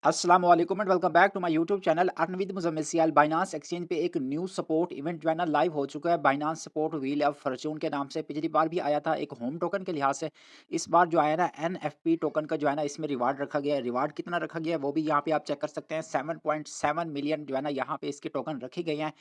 अस्सलाम वालेकुम and welcome back to my YouTube channel earn with Muzammil Sial. Binance exchange पे एक न्यू सपोर्ट इवेंट जो है ना लाइव हो चुका है। Binance support wheel of Fortune के नाम से पिछली बार भी आया था एक होम टोकन के लिहाज से। इस बार जो आया ना एनएफपी टोकन का जो है ना इसमें रिवार्ड रखा गया है। रिवार्ड कितना रखा गया है वो भी यहाँ पे आप चेक कर सकते हैं। 7.7 मिलियन जो है ना यहाँ पे इसके टोकन रखे गए हैं।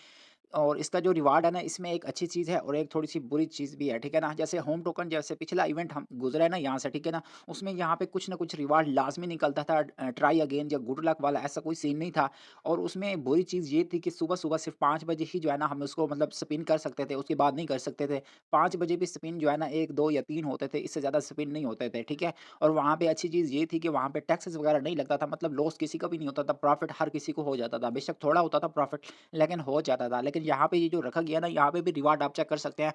और इसका जो रिवार्ड है ना इसमें एक अच्छी चीज़ है और एक थोड़ी-सी बुरी चीज़ भी है, ठीक है ना? जैसे होम टोकन जैसे पिछला इवेंट हम गुज़रा है ना यहाँ से, ठीक है ना? उसमें यहाँ पे कुछ न कुछ रिवार्ड लाज़मी निकलता था, ट्राई अगेन या गुड लक वाला ऐसा कोई सीन नहीं था। और उसमें बुरी चीज़ ये थी कि सुबह-सुबह सिर्फ़ 5 बजे ही जो है ना हम उसको मतलब स्पिन कर सकते थे, उसके बाद नहीं कर सकते थे। 5 बजे भी स्पिन जो है ना 1, 2 या 3 होते थे, इससे ज़्यादा स्पिन नहीं होते थे, ठीक है? और वहाँ पे अच्छी चीज़ ये थी कि वहाँ पे टैक्सेस वगैरह नहीं लगता था, मतलब लॉस किसी का भी नहीं होता था, प्रॉफ़िट हर किसी को हो जाता था। बेशक थोड़ा होता था प्रॉफ़िट, लेकिन हो जाता था। लेकिन यहाँ पे ये जो रखा गया ना, यहाँ पे भी रिवार्ड आप चेक कर सकते हैं।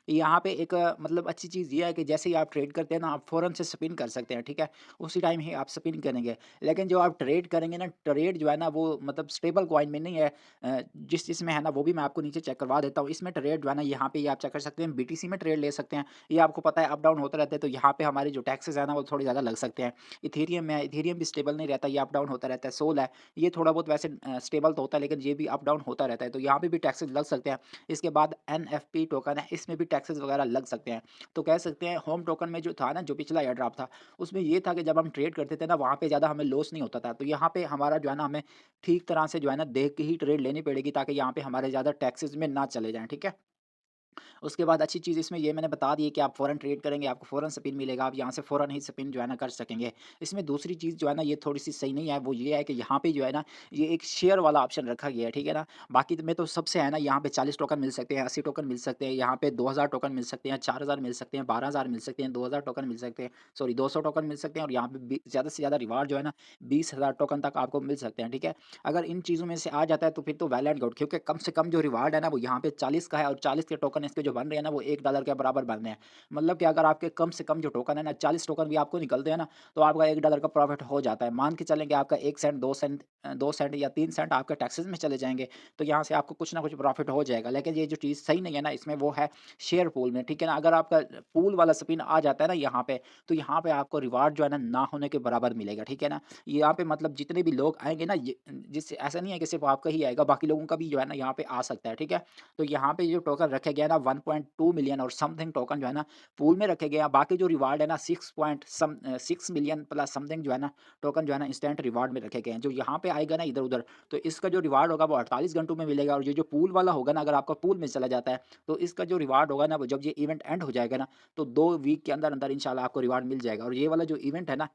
यहाँ पे एक मतलब अच्छी चीज़ ये है कि जैसे ही आप ट्रेड करते हैं ना, आप फ़ौरन से स्पिन कर सकते हैं, ठीक है? उसी टाइम ही आप स्पिन करेंगे। लेकिन जो आप ट्रेड करेंगे ना, ट्रेड जो है ना, वो मतलब स्टेबल कॉइन में नहीं है। जिसमें है ना, वो भी मैं आपको नीचे चेक करवा देता हूँ। इसमें ट्रेड जो है ना, यहाँ पे ये आप चेक कर सकते हैं, बीटीसी में ट्रेड ले सकते हैं। ये आपको पता है अप-डाउन होते रहते हैं, तो यहाँ पे हमारे जो टैक्सेस है ना, वो थोड़े ज़्यादा लग सकते हैं। इथेरियम में इथेरियम भी स्टेबल नहीं रहता, ये अप-डाउन होता रहता है। सोल है, ये थोड़ा बहुत वैसे स्टेबल तो होता है, लेकिन ये भी अप-डाउन होता रहता है, तो यहाँ पे भी टैक्सेस लग सकते हैं। इसके बाद एनएफपी टोकन है, इसमें भी टैक्सेस वगैरह लग सकते हैं। तो कह सकते हैं होम टोकन में जो था ना, जो पिछला एयर ड्रॉप था, उसमें ये था कि जब हम ट्रेड करते थे ना, वहाँ पे ज़्यादा हमें लॉस नहीं होता था। तो यहाँ पे हमारा जो है ना, हमें ठीक तरह से जो है ना, देख के ही ट्रेड लेनी पड़ेगी, ताकि यहाँ पे हमारे ज़्यादा टैक्सेस में ना चले जाएँ, ठीक है? उसके बाद अच्छी चीज़ इसमें ये मैंने बता दी है कि आप फ़ौरन ट्रेड करेंगे, आपको फ़ौरन स्पिन मिलेगा, आप यहाँ से फ़ौरन ही स्पिन जो है ना कर सकेंगे। इसमें दूसरी चीज़ जो है ना ये थोड़ी-सी सही नहीं है, वो ये है कि यहाँ पे जो है ना, ये एक शेयर वाला ऑप्शन रखा गया है, ठीक है ना? बाकी में तो सबसे है ना, यहाँ पे 40 टोकन मिल सकते हैं, 80 टोकन मिल सकते हैं, यहाँ पे 2000 टोकन मिल सकते हैं, 4000 मिल सकते हैं, 12000 मिल सकते हैं, 2000 टोकन मिल सकते हैं, सॉरी 200 टोकन मिल सकते हैं, और यहाँ पे ज़्यादा से ज़्यादा रिवार्ड जो है ना 20,000 टोकन तक आपको मिल सकते हैं, ठीक है? अगर इन चीज़ों में से आ जाता है तो फिर तो वेल एंड गुड, क्योंकि कम से कम जो रिवार्ड है ना वो यहाँ पे 40 का है, और 40 के टोकन इसके जो बन रहे हैं ना वो $1 के बराबर बन रहे हैं। मतलब कि अगर आपके कम से कम जो टोकन है ना 40 टोकन भी आपको निकलते हैं ना, तो आपका $1 का प्रॉफ़िट हो जाता है। मान के चलें कि आपका 1 सेंट, 2 सेंट 2 सेंट या 3 सेंट आपके टैक्सेस में चले जाएँगे, तो यहाँ से आपको कुछ ना कुछ प्रॉफ़िट हो जाएगा। लेकिन ये जो चीज़ सही नहीं है ना इसमें, वो है शेयर पूल में, ठीक है ना? अगर आपका पूल वाला स्पिन आ जाता है ना यहाँ पे, तो यहाँ पे आपको रिवार्ड जो है ना होने के बराबर मिलेगा, ठीक है ना? यहाँ पे मतलब जितने भी लोग आएँगे ना, ये जिससे ऐसा नहीं है कि सिर्फ़ आपका ही आएगा, बाकी लोगों का भी जो है ना यहाँ पे आ सकता है, ठीक है? तो यहाँ पे जो टोकन रखे गए हैं ना 1.2 मिलियन और समथिंग टोकन जो है ना पूल में रखे गए हैं। बाकी जो रिवार्ड है ना 6 मिलियन प्लस समथिंग जो है ना टोकन जो है ना इंस्टेंट रिवार्ड में रखे गए हैं। जो यहाँ पे आएगा ना इधर-उधर, तो इसका जो रिवार्ड होगा वो 48 घंटों में मिलेगा, और ये जो पूल वाला होगा ना, अगर आपका पूल में चला जाता है, तो इसका जो रिवार्ड होगा ना, वो जब ये इवेंट एंड हो जाएगा ना, तो 2 वीक के अंदर-अंदर इंशाल्लाह आपको रिवार्ड मिल जाएगा। और ये वाला जो इवेंट है ना,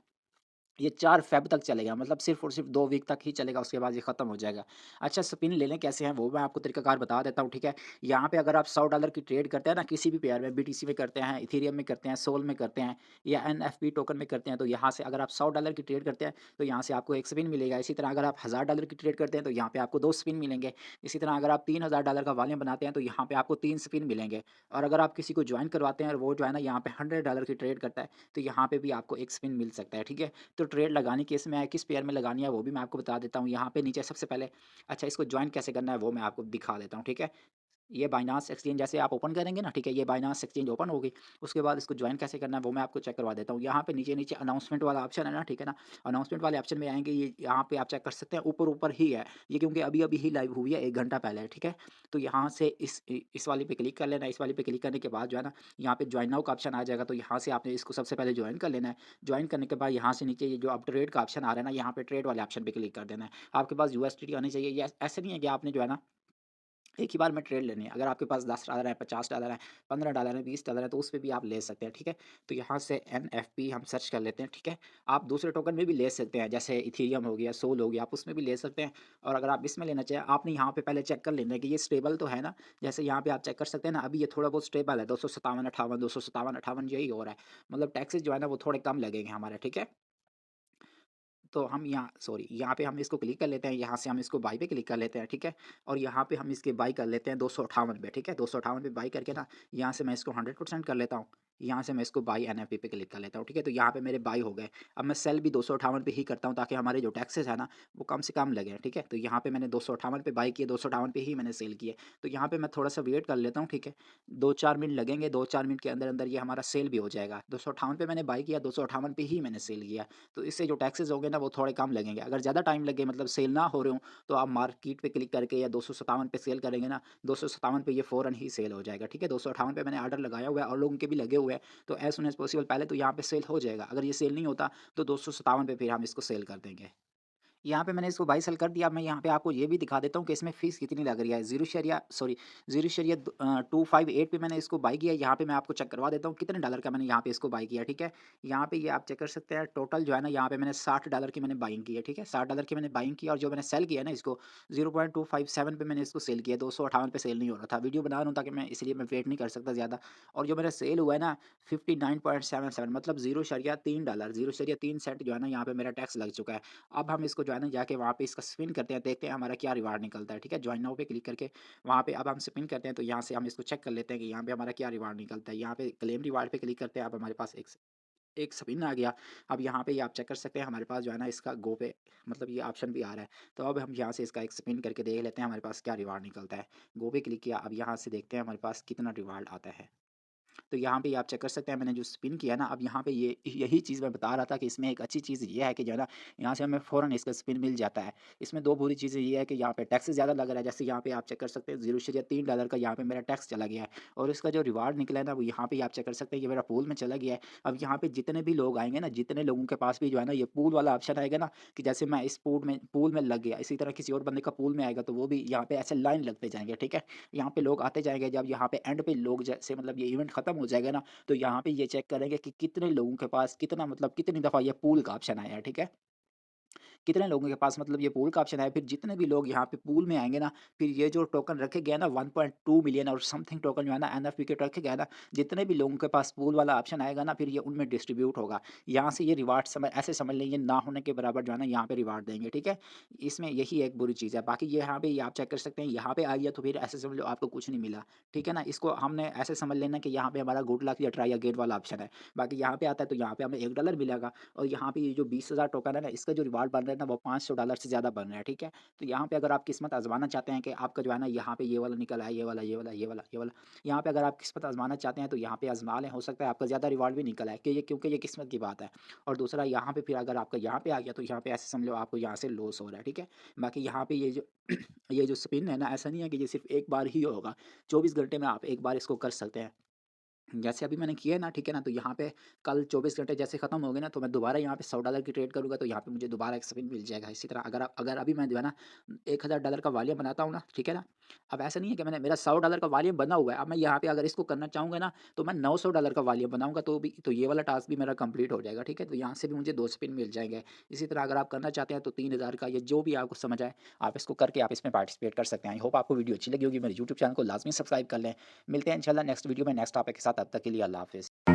ये 4 फ़ेब तक चलेगा, मतलब सिर्फ़ और सिर्फ़ 2 वीक तक ही चलेगा, उसके बाद ये ख़त्म हो जाएगा। अच्छा, स्पिन लेने कैसे हैं वो मैं आपको तरीकाकार बता देता हूँ, ठीक है? यहाँ पे अगर आप $100 की ट्रेड करते हैं ना किसी भी पेयर में, बीटीसी में करते हैं, इथेरियम में करते हैं, सोल में करते हैं या एनएफपी टोकन में करते हैं, तो यहाँ से अगर आप $100 की ट्रेड करते हैं, तो यहाँ से आपको 1 स्पिन मिलेगा। इसी तरह अगर आप $1000 की ट्रेड करते हैं, तो यहाँ पे आपको 2 स्पिन मिलेंगे। इसी तरह अगर आप $3000 का वॉल्यूम बनाते हैं, तो यहाँ पे आपको 3 स्पिन मिलेंगे। और अगर आप किसी को जॉइन करवाते हैं और वो जो है ना यहाँ पे $100 की ट्रेड करता है, तो यहाँ पे भी आपको 1 स्पिन मिल सकता है, ठीक है? तो ट्रेड लगानी किस में है, किस पेयर में लगानी है, वो भी मैं आपको बता देता हूँ। यहाँ पे नीचे सबसे पहले अच्छा, इसको जॉइन कैसे करना है वो मैं आपको दिखा देता हूँ, ठीक है? ये बाइनांस एक्सचेंज जैसे आप ओपन करेंगे ना, ठीक है? ये बाइनांस एक्सचेंज ओपन होगी, उसके बाद इसको जॉइन कैसे करना है वो मैं आपको चेक करवा देता हूँ। यहाँ पे नीचे-नीचे अनाउंसमेंट वाला ऑप्शन है ना, ठीक है ना? अनाउंसमेंट वाले ऑप्शन में आएँगे, ये यहाँ पे आप चेक कर सकते हैं, ऊपर-ऊपर ही है। ये क्योंकि अभी-अभी ही लाइव हुई है, 1 घंटा पहले, ठीक है? तो यहाँ से इस वाले पे क्लिक कर लेना है, इस वाले पे क्लिक करने के बाद जो है ना, यहाँ पे जॉइन नाउ का ऑप्शन आ जाएगा, तो यहाँ से आपने इसको सबसे पहले जॉइन कर लेना है। जॉइन करने के बाद यहाँ से नीचे ये जो अपग्रेड का ऑप्शन आ रहा है ना, यहाँ पे ट्रेड वाले ऑप्शन पे क्लिक कर देना है। आपके पास यूएसडीटी आनी चाहिए, ये ऐसे नहीं है कि आपने जो है ना एक ही बार में ट्रेड लेनी है। अगर आपके पास $10 है, $50 है, $15 है, $20 है, तो उस पे भी आप ले सकते हैं, ठीक है? तो यहाँ से एनएफपी हम सर्च कर लेते हैं, ठीक है? आप दूसरे टोकन में भी ले सकते हैं, जैसे इथेरियम हो गया, सोल हो गया, आप उसमें भी ले सकते हैं। और अगर आप इसमें लेना चाहें, आपने यहाँ पे पहले चेक कर लेना है कि ये स्टेबल तो है ना? जैसे यहाँ पे आप चेक कर सकते हैं ना, अभी ये थोड़ा बहुत स्टेबल है, 257.58, 257.58 यही हो रहा है। मतलब टैक्सेस जो है ना, वो थोड़े कम लगेंगे हमारे, ठीक है? तो हम यहाँ सॉरी यहाँ पे हम इसको क्लिक कर लेते हैं, यहाँ से हम इसको बाई पे क्लिक कर लेते हैं, ठीक है? और यहाँ पे हम इसके बाई कर लेते हैं 258 पे, ठीक है? 258 पे बाई करके ना यहाँ से मैं इसको 100% कर लेता हूँ। यहाँ से मैं इसको बाई एनएफटी पे क्लिक कर लेता हूँ, ठीक है? तो यहाँ पे मेरे बाई हो गए। अब मैं सेल भी 258 पे ही करता हूँ ताकि हमारे जो टैक्सेस है ना, वो कम से कम लगें, ठीक है? तो यहाँ पे मैंने 258 पे बाई किए, 258 पे ही मैंने सेल किए। तो यहाँ पे मैं थोड़ा-सा वेट कर लेता हूँ, ठीक है? 2-4 मिनट लगेंगे, 2-4 मिनट के अंदर-अंदर ये हमारा सेल भी हो जाएगा। 258 पे मैंने बाई किया, 258 पे ही मैंने सेल किया। तो इससे जो टैक्सेस होंगे ना, वो थोड़े कम लगेंगे। अगर ज़्यादा टाइम लगे मतलब सेल ना हो रहे हों, तो आप मार्केट पे क्लिक करके या 257 पे सेल करेंगे ना, 257 पे ये फ़ौरन ही सेल हो जाएगा, ठीक है? 258 पे मैंने ऑर्डर लगाया हुआ है और लोगों के भी लगे हुए हैं। तो एज़ सून एज़ पॉसिबल पहले तो यहाँ पे सेल हो जाएगा। अगर ये सेल नहीं होता तो 257 पे फिर हम इसको सेल कर देंगे। यहाँ पे मैंने इसको बाई सेल कर दिया। अब मैं यहाँ पे आपको ये भी दिखा देता हूँ कि इसमें फ़ीस कितनी लग रही है। 258 पे मैंने इसको बाई किया। यहाँ पे मैं आपको चेक करवा देता हूँ कितने डॉलर का मैंने यहाँ पे इसको बाई किया, ठीक है? यहाँ पे ये आप चेक कर सकते हैं टोटल जो है ना यहाँ पे मैंने $60 की मैंने बाइंग की है, ठीक है? $60 की मैंने बाइंग की और जो मैंने सेल किया है ना इसको 0.257 पे मैंने इसको सेल किया, 258 पे सेल नहीं हो रहा था। वीडियो बना रहा हूँ ताकि मैं इसलिए मैं वेट नहीं कर सकता ज़्यादा और जो मेरा सेल हुआ है ना 59.77 मतलब $0.3 0.3 सेंट जो है ना यहाँ पे मेरा टैक्स लग चुका है। अब हम इसको जो है ना जाके वहाँ पे इसका स्पिन करते हैं, देखते हैं हमारा क्या रिवार्ड निकलता है, ठीक है? जॉइन नाउ पे क्लिक करके वहाँ पे अब हम स्पिन करते हैं, तो यहाँ से हम इसको चेक कर लेते हैं कि यहाँ पे हमारा क्या रिवार्ड निकलता है। यहाँ पे क्लेम रिवार्ड पे क्लिक करते हैं, अब हमारे पास एक स्पिन आ गया। अब यहाँ पे ये आप चेक कर सकते हैं हमारे पास जो है ना इसका गो पे मतलब ये ऑप्शन भी आ रहा है। तो अब हम यहाँ से इसका एक स्पिन करके देख लेते हैं हमारे पास क्या रिवार्ड निकलता है। गो पे क्लिक किया, अब यहाँ से देखते हैं हमारे पास कितना रिवार्ड आता है। तो यहाँ पे आप चेक कर सकते हैं मैंने जो स्पिन किया ना, अब यहाँ पे ये यही चीज़ मैं बता रहा था कि इसमें एक अच्छी चीज़ ये है कि जो है ना यहाँ से हमें फ़ौरन इसका स्पिन मिल जाता है। इसमें 2 बुरी चीज़ें ये है कि यहाँ पे टैक्स ज़्यादा लग रहा है, जैसे यहाँ पे आप चेक कर सकते हैं $0.3 का यहाँ पे मेरा टैक्स चला गया है और इसका जो रिवार्ड निकला है ना वो यहाँ पे आप चेक कर सकते हैं ये मेरा पूल में चला गया है। अब यहाँ पे जितने भी लोग आएँगे ना, जितने लोगों के पास भी जो है ना ये पूल वाला ऑप्शन आएगा ना कि जैसे मैं इस पूल में लग गया, इसी तरह किसी और बंदे का पूल में आएगा तो वो भी यहाँ पे ऐसे लाइन लगते जाएँगे, ठीक है? यहाँ पे लोग आते जाएँगे, जब यहाँ पे एंड पे लोग जैसे मतलब ये इवेंट खत्म हो जाएगा ना तो यहाँ पे ये चेक करेंगे कि कितने लोगों के पास कितना मतलब कितनी दफ़ा ये पूल का ऑप्शन आया है, ठीक है? कितने लोगों के पास मतलब ये पूल का ऑप्शन है, फिर जितने भी लोग यहाँ पे पूल में आएँगे ना, फिर ये जो टोकन रखे गए हैं ना 1.2 मिलियन और समथिंग टोकन जो है ना एनएफटी के रखे गए हैं ना, जितने भी लोगों के पास पूल वाला ऑप्शन आएगा ना, फिर ये उनमें डिस्ट्रीब्यूट होगा। यहाँ से ये रिवार्ड ऐसे समझ लें ये ना होने के बराबर जो है ना यहाँ पे रिवार्ड देंगे, ठीक है? इसमें यही एक बुरी चीज़ है। बाकी ये यहाँ पे ये आप चेक कर सकते हैं, यहाँ पे आ गया तो फिर ऐसे समझ लो आपको कुछ नहीं मिला, ठीक है ना? इसको हमने ऐसे समझ लेना कि यहाँ पे हमारा गुड लक या ट्राई अगेन वाला ऑप्शन है। बाकी यहाँ पे आता है तो यहाँ पे हमें $1 मिलेगा और यहाँ पे ये जो 20,000 टोकन है ना, इसका जो रिवार्ड बन रहा है ना, वो $500 से ज़्यादा बन रहा है, ठीक है? तो यहाँ पे अगर आप किस्मत आज़माना चाहते हैं कि आपका जो है ना, यहाँ पे ये वाला निकल आए, ये वाला, ये वाला, ये वाला, ये वाला। यहाँ पे अगर आप किस्मत आज़माना चाहते हैं, तो यहाँ पे आज़मा लें, हो सकता है आपका ज़्यादा रिवार्ड भी निकल आए कि ये क्योंकि ये किस्मत की बात है। और दूसरा यहाँ पे फिर अगर आपका यहाँ पे आ गया, तो यहाँ पे ऐसे समझ लो आपको यहाँ से लॉस हो रहा है, ठीक है? बाकी यहाँ पे ये जो ये जो स्पिन है ना, ऐसा नहीं है कि ये सिर्फ़ एक बार ही होगा, 24 घंटे में आप एक बार इसको कर सकते हैं। जैसे अभी मैंने किया है ना, ठीक है ना? तो यहाँ पे कल 24 घंटे जैसे ख़त्म हो गए ना, तो मैं दोबारा यहाँ पे $100 की ट्रेड करूँगा, तो यहाँ पे मुझे दोबारा एक स्पिन मिल जाएगा। इसी तरह अगर अभी मैं जो है ना $1000 का वॉल्यूम बनाता हूँ ना, ठीक है ना? अब ऐसा नहीं है कि मैंने मेरा $100 का वॉल्यूम बना हुआ है, अब मैं यहाँ पे अगर इसको करना चाहूँगा ना, तो मैं $900 का वॉल्यूम बनाऊँगा तो ये वाला टास्क भी मेरा कंप्लीट हो जाएगा, ठीक है? तो यहाँ से भी मुझे 2 स्पिन मिल जाएँगे। इसी तरह अगर आप करना चाहते हैं तो 3000 का या जो भी आपको समझ आए, आप इसको करके आप इसमें पार्टिसिपेट कर सकते हैं। आई होप आपको वीडियो अच्छी लगी होगी। मेरे यूट्यूब चैनल को लाज़मी सब्सक्राइब कर लें। मिलते हैं इंशाल्लाह नेक्स्ट वीडियो में नेक्स्ट टॉपिक के साथ, तब तक के लिए अल्लाह हाफ़िज़।